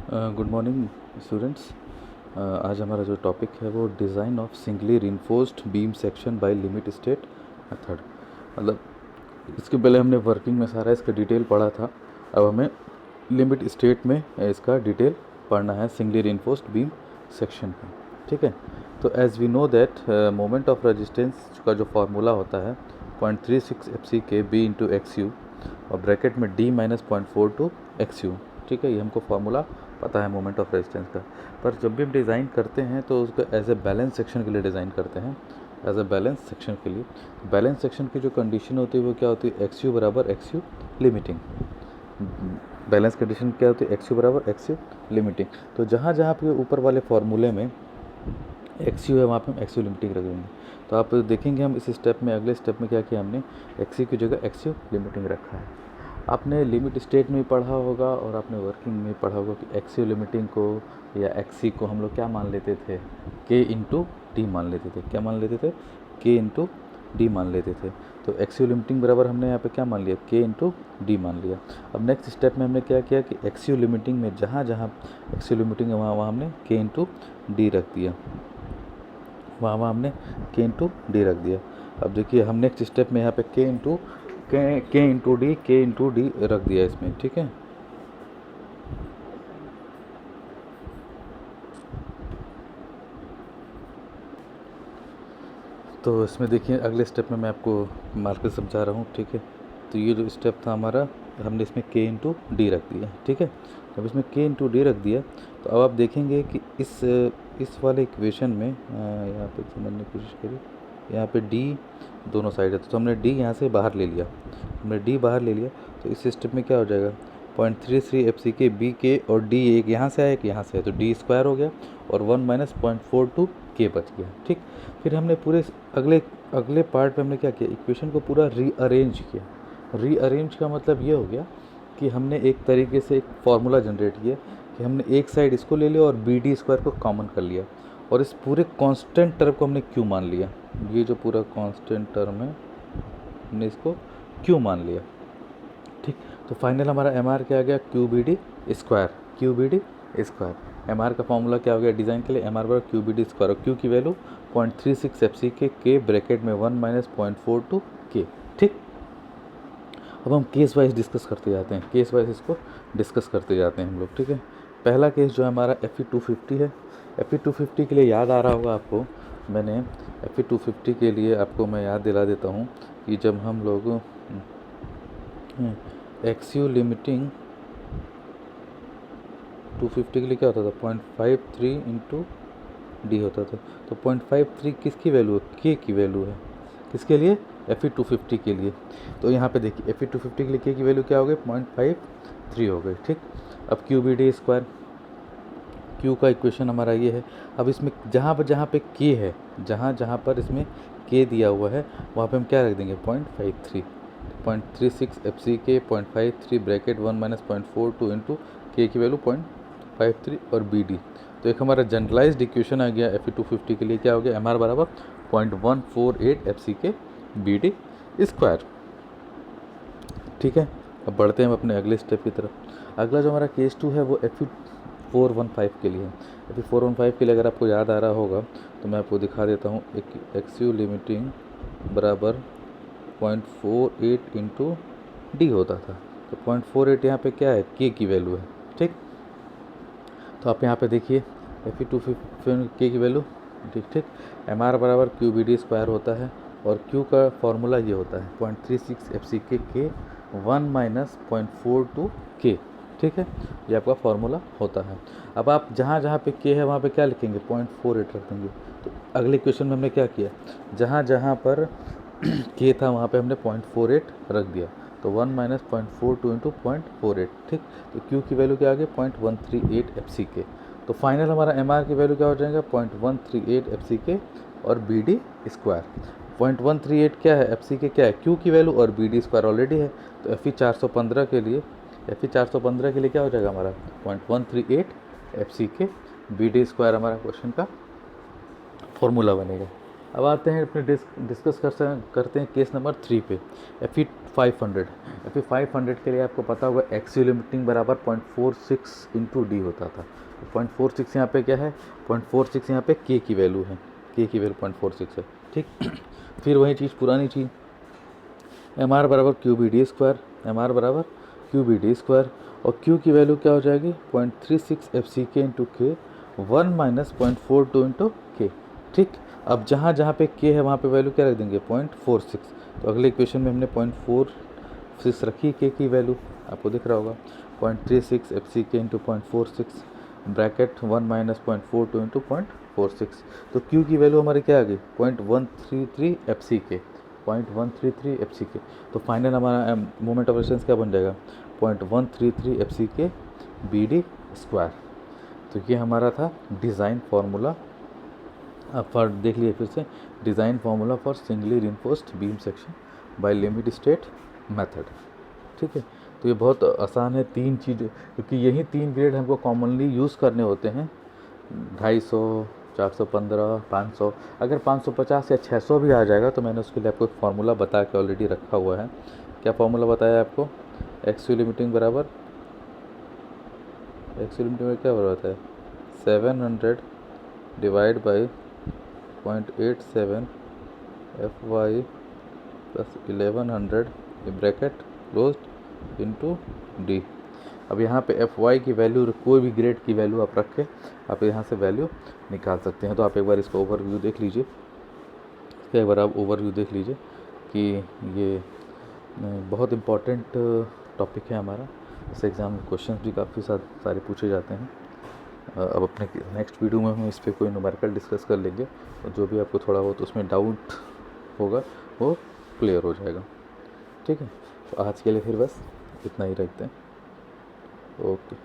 Good morning students. आज हमारा जो टॉपिक है वो design of singly reinforced beam section by limit state method. मतलब इसके पहले हमने वर्किंग में सारा इसका डिटेल पढ़ा था, अब हमें लिमिट स्टेट में इसका डिटेल पढ़ना है सिंगली रिइंफोर्स्ड बीम सेक्शन का। ठीक है, तो as we know that moment of resistance का जो फार्मूला होता है 0.36 FC के B इंटू एक्स यू और ब्रैकेट में D माइनस 0.42 XU। ठीक है, ये हमको फार्मूला पता है मोमेंट ऑफ रेजिस्टेंस का। पर जब भी हम डिज़ाइन करते हैं तो उसको एज ए बैलेंस सेक्शन के लिए डिज़ाइन करते हैं। एज ए बैलेंस सेक्शन के लिए बैलेंस सेक्शन की जो कंडीशन होती है वो क्या होती है, XU बराबर XU लिमिटिंग। बैलेंस कंडीशन क्या होती है, XU बराबर XU लिमिटिंग। तो जहाँ जहाँ पे ऊपर वाले फार्मूले में XU है वहाँ पे हम XU लिमिटिंग रख देंगे। तो आप देखेंगे हम इस स्टेप में, अगले स्टेप में क्या किया हमने, XU की जगह XU लिमिटिंग रखा है। आपने लिमिट स्टेट में पढ़ा होगा और आपने वर्किंग में पढ़ा होगा कि XU लिमिटिंग को या XC को हम लोग क्या मान लेते थे, K इंटू डी मान लेते थे। क्या मान लेते थे, K इंटू डी मान लेते थे। तो XU लिमिटिंग बराबर हमने यहाँ पे क्या मान लिया, K इंटू डी मान लिया। अब नेक्स्ट स्टेप में हमने क्या किया कि XU लिमिटिंग में जहाँ जहाँ XU लिमिटिंग है वहाँ वहाँ हमने K इंटू डी रख दिया, वहाँ वहाँ हमने K इंटू डी रख दिया। अब देखिए हम नेक्स्ट स्टेप में यहाँ पे K इंटू डी रख दिया इसमें। ठीक है, तो इसमें देखिए अगले स्टेप में मैं आपको मार्कर समझा रहा हूँ। ठीक है, तो ये जो स्टेप था हमारा, हमने इसमें K इंटू डी रख दिया। ठीक है, जब इसमें K इंटू डी रख दिया तो अब आप देखेंगे कि इस वाले इक्वेशन में यहाँ पे समझने की कोशिश करिए, यहाँ पे D दोनों साइड है तो हमने D यहाँ से बाहर ले लिया, हमने D बाहर ले लिया। तो इस स्टेप में क्या हो जाएगा, 0.33 FC के B के और D एक यहाँ से आया एक यहाँ से है तो D स्क्वायर हो गया और 1 माइनस 0.42 K बच गया। ठीक, फिर हमने पूरे अगले पार्ट में हमने क्या किया, इक्वेशन को पूरा रीअरेंज किया। रीअरेंज का मतलब ये हो गया कि हमने एक तरीके से एक फार्मूला जनरेट किया कि हमने एक साइड इसको ले लिया और बी डी स्क्वायर को कॉमन कर लिया और इस पूरे कांस्टेंट टर्म को हमने क्यू मान लिया। ये जो पूरा कांस्टेंट टर्म है हमने इसको क्यू मान लिया। ठीक, तो फाइनल हमारा एम आर क्या आ गया, Q B D square. M R का फॉर्मूला क्या हो गया डिज़ाइन के लिए, एम आर बराबर क्यू बी डी स्क्वायर और क्यू की वैल्यू 0.36 FC के ब्रैकेट में 1 माइनस 0.42 के। ठीक, अब हम केस वाइज डिस्कस करते जाते हैं, केस वाइज इसको डिस्कस करते जाते हैं हम लोग। ठीक है, पहला केस जो है हमारा FE250 है। FE250 के लिए याद आ रहा होगा आपको, मैंने FE250 के लिए आपको मैं याद दिला देता हूँ कि जब हम लोग XU लिमिटिंग 250 के लिए क्या होता था, 0.53 इंटू डी होता था। तो 0.53 किसकी वैल्यू है, K की वैल्यू है, किसके लिए, FE250 के लिए। तो यहाँ पे देखिए FE250 के लिए K की वैल्यू क्या हो गई, 0.53 हो गई। ठीक, अब Q B D square, Q का इक्वेशन हमारा ये है। अब इसमें जहाँ पे K है, जहाँ पर इसमें K दिया हुआ है वहाँ पे हम क्या रख देंगे, 0.36 FC के 0.53 ब्रैकेट 1 माइनस 0.42 इंटू K की वैल्यू 0.53 और बी डी। तो एक हमारा जनरलाइज्ड इक्वेशन आ गया FE250 के लिए, क्या हो गया, एम आर बराबर 0.148 FC के बी डी स्क्वायर। ठीक है, अब बढ़ते हैं हम अपने अगले स्टेप की तरफ। अगला जो हमारा केस 2 है वो FE415 के लिए है। FE415 के लिए अगर आपको याद आ रहा होगा तो मैं आपको दिखा देता हूँ। एक XU लिमिटिंग बराबर 0.48 इंटू डी होता था। तो 0.48 यहाँ पे क्या है, K की वैल्यू है। ठीक, तो आप यहाँ पे देखिए FE250 K की वैल्यू। ठीक, एम आर बराबर क्यू बी डी स्क्वायर होता है और Q का फॉर्मूला ये होता है 0.36 FC के 1 माइनस 0.42 K। ठीक है, ये आपका फॉर्मूला होता है। अब आप जहाँ जहाँ पे K है वहाँ पे क्या लिखेंगे, 0.48 रख देंगे। तो अगले क्वेश्चन में हमने क्या किया, जहाँ जहाँ पर K था वहाँ पे हमने 0.48 रख दिया। तो 1 माइनस 0.42 इंटू 0.48। ठीक, तो Q की वैल्यू क्या आ गई, 0.138 FC के। तो फाइनल हमारा एम आर की वैल्यू क्या हो जाएगा, 0.138 FC के और बी डी स्क्वायर। 0.138 क्या है, FC के क्या है, Q की वैल्यू और बी डी स्क्वायर ऑलरेडी है। तो FE415 के लिए क्या हो जाएगा हमारा 0.138 FC के बी डी स्क्वायर हमारा क्वेश्चन का फॉर्मूला बनेगा। अब आते हैं अपने डिस्कस करते हैं केस नंबर 3 पे। FE 500 FE 500 के लिए आपको पता होगा एक्सियल लिमिटिंग बराबर 0.46 इंटू डी होता था। 0.46 यहाँ पे क्या है, 0.46 यहाँ पे के की वैल्यू है, के की वैल्यू 0.46 है, ठीक। फिर वही चीज़, पुरानी चीज़, एम आर बराबर Q B D square, M R बराबर क्यू बी डी स्क्वायर, और क्यू की वैल्यू क्या हो जाएगी 0.36 एफ सी के इंटू के, 1 माइनस 0.42 इंटू के, ठीक। अब जहाँ जहाँ पे के है वहाँ पे वैल्यू क्या रख देंगे 0.46। तो अगले इक्वेशन में हमने 0.46 रखी के की वैल्यू, आपको दिख रहा होगा 0.36 एफ सी के इंटू 0.46 ब्रैकेट 1 माइनस 0.42 इंटू 0.46। तो क्यू की वैल्यू हमारी क्या आ गई 0.133 एफ सी के, 0.133 एफ सी के। तो फाइनल हमारा मोमेंट ऑफ रेजिस्टेंस क्या बन जाएगा 0.133 एफ सी के बी डी स्क्वायर। तो ये हमारा था डिज़ाइन फार्मूला। अब फॉर देख लिए फिर से, design formula for singly reinforced beam section by limit state method, ठीक है। तो ये बहुत आसान है, 3 चीज़, क्योंकि यही 3 ग्रेड हमको कॉमनली यूज़ करने होते हैं, 250, 415, 500। अगर 550 या 600 भी आ जाएगा तो मैंने उसके लिए आपको एक फार्मूला बता के ऑलरेडी रखा हुआ है। क्या फार्मूला बताया आपको, एक्सियल लिमिटिंग बराबर, एक्सियल लिमिटिंग में क्या होता है 700 divide by 0.87 F Y plus 1100 bracket close into D. अब यहाँ पे एफ वाई की वैल्यू, कोई भी ग्रेड की वैल्यू आप रख के आप यहाँ से वैल्यू निकाल सकते हैं। तो आप एक बार इसका ओवरव्यू देख लीजिए, इसका एक बार आप ओवरव्यू देख लीजिए कि ये बहुत इम्पॉर्टेंट टॉपिक है हमारा। इस एग्ज़ाम में क्वेश्चन भी काफ़ी सारे पूछे जाते हैं। अब अपने नेक्स्ट वीडियो में हम इस पर कोई न्यूमेरिकल डिस्कस कर लेंगे, और जो भी आपको थोड़ा बहुत उसमें डाउट होगा वो क्लियर हो जाएगा, ठीक है। तो आज के लिए फिर बस इतना ही रखते हैं, ओके।